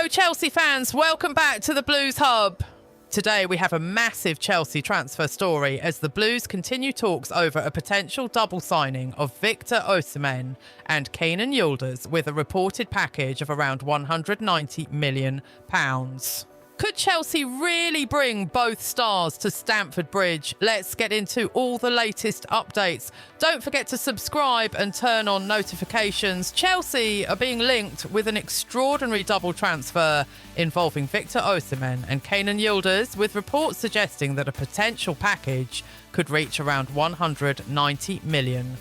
Hello Chelsea fans, welcome back to the Blues Hub. Today we have a massive Chelsea transfer story as the Blues continue talks over a potential double signing of Victor Osimhen and Kenan Yildiz with a reported package of around £190 million. Could Chelsea really bring both stars to Stamford Bridge? Let's get into all the latest updates. Don't forget to subscribe and turn on notifications. Chelsea are being linked with an extraordinary double transfer involving Victor Osimhen and Kenan Yildiz, with reports suggesting that a potential package could reach around £190 million.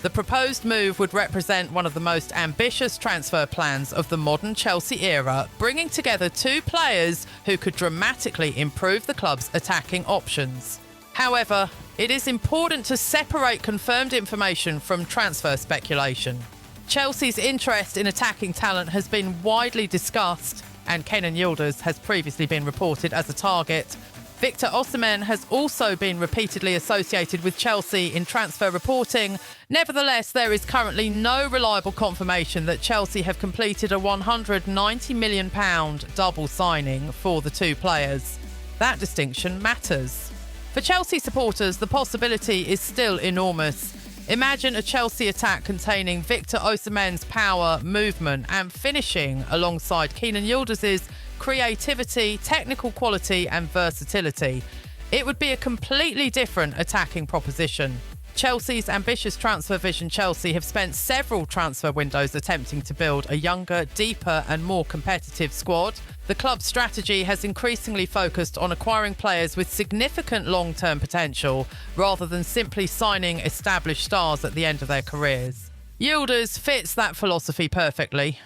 The proposed move would represent one of the most ambitious transfer plans of the modern Chelsea era, bringing together two players who could dramatically improve the club's attacking options. However, it is important to separate confirmed information from transfer speculation. Chelsea's interest in attacking talent has been widely discussed, and Kenan Yildiz has previously been reported as a target. Victor Osimhen has also been repeatedly associated with Chelsea in transfer reporting. Nevertheless, there is currently no reliable confirmation that Chelsea have completed a £190 million double signing for the two players. That distinction matters. For Chelsea supporters, the possibility is still enormous. Imagine a Chelsea attack containing Victor Osimhen's power, movement and finishing alongside Kenan Yildiz's creativity, technical quality and versatility. It would be a completely different attacking proposition. Chelsea's ambitious transfer vision Chelsea have spent several transfer windows attempting to build a younger, deeper and more competitive squad. The club's strategy has increasingly focused on acquiring players with significant long-term potential rather than simply signing established stars at the end of their careers. Yildiz fits that philosophy perfectly.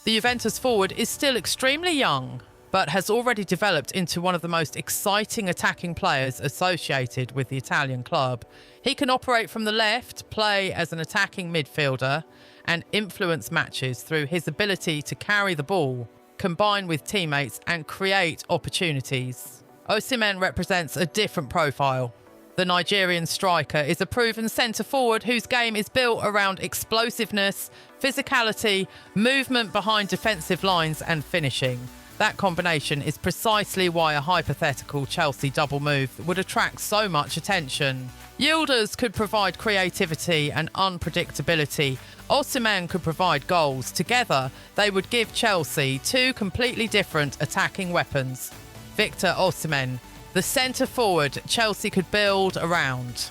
The Juventus forward is still extremely young, but has already developed into one of the most exciting attacking players associated with the Italian club. He can operate from the left, play as an attacking midfielder, and influence matches through his ability to carry the ball, combine with teammates and create opportunities. Osimhen represents a different profile. The Nigerian striker is a proven centre-forward whose game is built around explosiveness, physicality, movement behind defensive lines and finishing. That combination is precisely why a hypothetical Chelsea double move would attract so much attention. Yildiz could provide creativity and unpredictability. Osimhen could provide goals. Together, they would give Chelsea two completely different attacking weapons. Victor Osimhen, the centre-forward Chelsea could build around.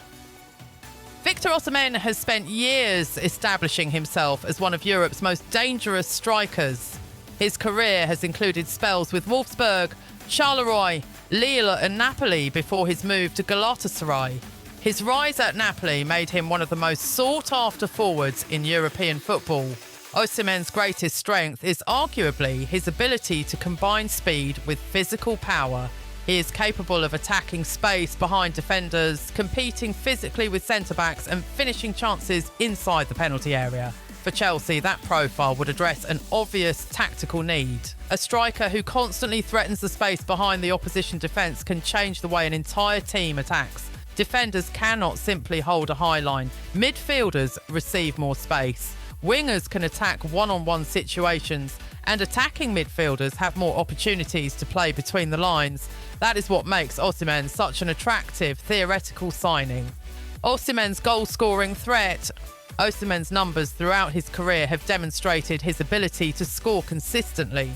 Victor Osimhen has spent years establishing himself as one of Europe's most dangerous strikers. His career has included spells with Wolfsburg, Charleroi, Lille and Napoli before his move to Galatasaray. His rise at Napoli made him one of the most sought-after forwards in European football. Osimhen's greatest strength is arguably his ability to combine speed with physical power. He is capable of attacking space behind defenders, competing physically with centre-backs and finishing chances inside the penalty area. For Chelsea, that profile would address an obvious tactical need. A striker who constantly threatens the space behind the opposition defence can change the way an entire team attacks. Defenders cannot simply hold a high line. Midfielders receive more space. Wingers can attack one-on-one situations, and attacking midfielders have more opportunities to play between the lines. That is what makes Osimhen such an attractive theoretical signing. Osimhen's goal-scoring threat. Osimhen's numbers throughout his career have demonstrated his ability to score consistently.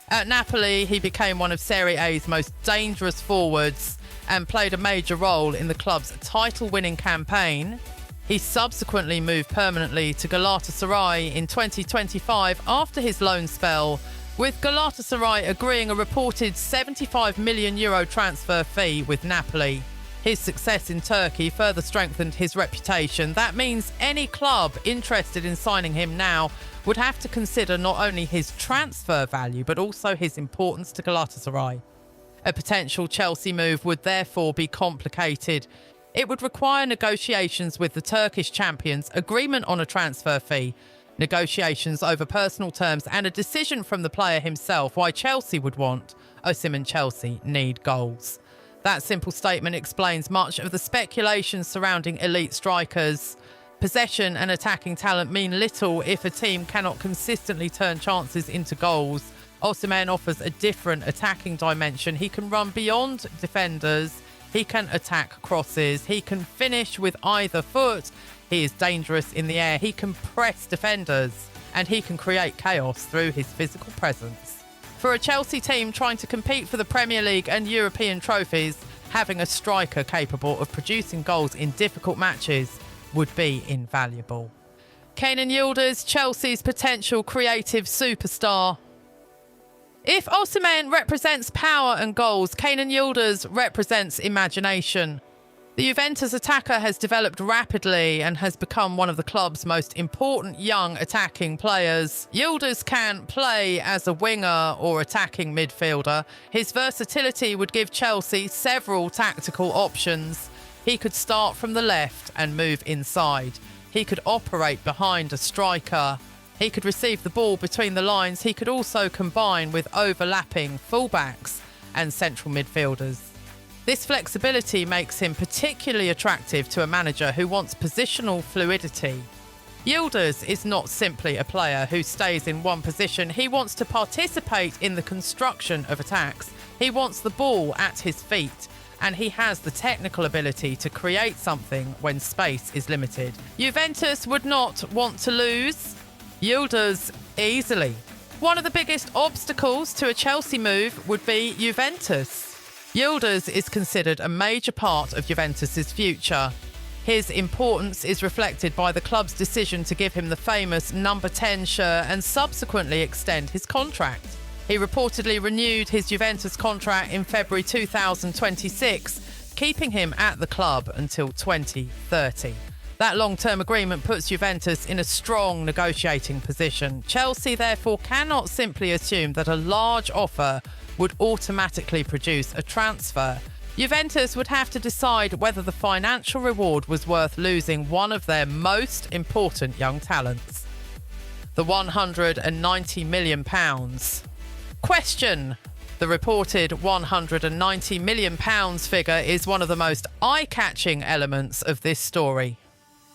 At Napoli, he became one of Serie A's most dangerous forwards and played a major role in the club's title-winning campaign. He subsequently moved permanently to Galatasaray in 2025 after his loan spell, with Galatasaray agreeing a reported €75 million transfer fee with Napoli. His success in Turkey further strengthened his reputation. That means any club interested in signing him now would have to consider not only his transfer value but also his importance to Galatasaray. A potential Chelsea move would therefore be complicated. It would require negotiations with the Turkish champions, agreement on a transfer fee, negotiations over personal terms and a decision from the player himself why Chelsea would want Osimhen. Chelsea need goals. That simple statement explains much of the speculation surrounding elite strikers. Possession and attacking talent mean little if a team cannot consistently turn chances into goals. Osimhen offers a different attacking dimension. He can run beyond defenders. He can attack crosses. He can finish with either foot. He is dangerous in the air. He can press defenders. And he can create chaos through his physical presence. For a Chelsea team trying to compete for the Premier League and European trophies, having a striker capable of producing goals in difficult matches would be invaluable. Kenan Yildiz, Chelsea's potential creative superstar. If Osimhen represents power and goals, Kenan Yildiz represents imagination. The Juventus attacker has developed rapidly and has become one of the club's most important young attacking players. Yildiz can play as a winger or attacking midfielder. His versatility would give Chelsea several tactical options. He could start from the left and move inside. He could operate behind a striker. He could receive the ball between the lines. He could also combine with overlapping fullbacks and central midfielders. This flexibility makes him particularly attractive to a manager who wants positional fluidity. Yildiz is not simply a player who stays in one position. He wants to participate in the construction of attacks. He wants the ball at his feet. And he has the technical ability to create something when space is limited. Juventus would not want to lose Yildiz easily. One of the biggest obstacles to a Chelsea move would be Juventus. Yildiz is considered a major part of Juventus's future. His importance is reflected by the club's decision to give him the famous number 10 shirt and subsequently extend his contract. He reportedly renewed his Juventus contract in February 2026, keeping him at the club until 2030. That long-term agreement puts Juventus in a strong negotiating position. Chelsea, therefore, cannot simply assume that a large offer would automatically produce a transfer. Juventus would have to decide whether the financial reward was worth losing one of their most important young talents. The £190 million. Question. The reported £190 million figure is one of the most eye-catching elements of this story.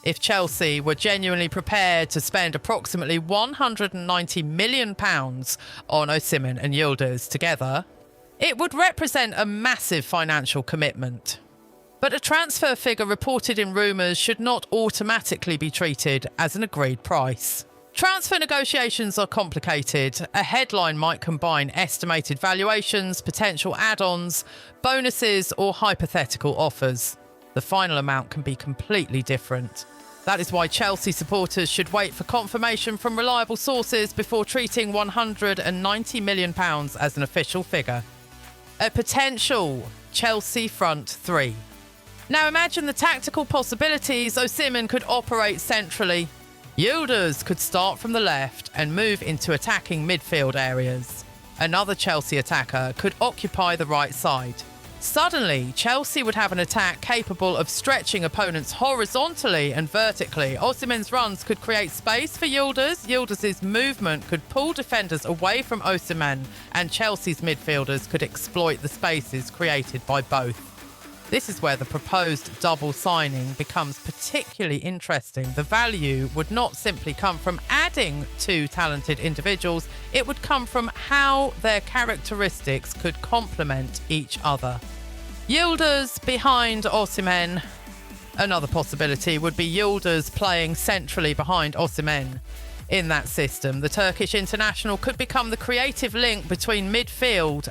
If Chelsea were genuinely prepared to spend approximately £190 million on Osimhen and Yildiz together, it would represent a massive financial commitment. But a transfer figure reported in rumours should not automatically be treated as an agreed price. Transfer negotiations are complicated. A headline might combine estimated valuations, potential add-ons, bonuses, or hypothetical offers. The final amount can be completely different. That is why Chelsea supporters should wait for confirmation from reliable sources before treating £190 million as an official figure. A potential Chelsea front three. Now imagine the tactical possibilities. Osimhen could operate centrally. Yildiz could start from the left and move into attacking midfield areas. Another Chelsea attacker could occupy the right side. Suddenly, Chelsea would have an attack capable of stretching opponents horizontally and vertically. Osimhen's runs could create space for Yildiz. Yildiz's movement could pull defenders away from Osimhen, and Chelsea's midfielders could exploit the spaces created by both. This is where the proposed double signing becomes particularly interesting. The value would not simply come from adding two talented individuals, it would come from how their characteristics could complement each other. Yildiz behind Osimhen. Another possibility would be Yildiz playing centrally behind Osimhen. In that system, the Turkish international could become the creative link between midfield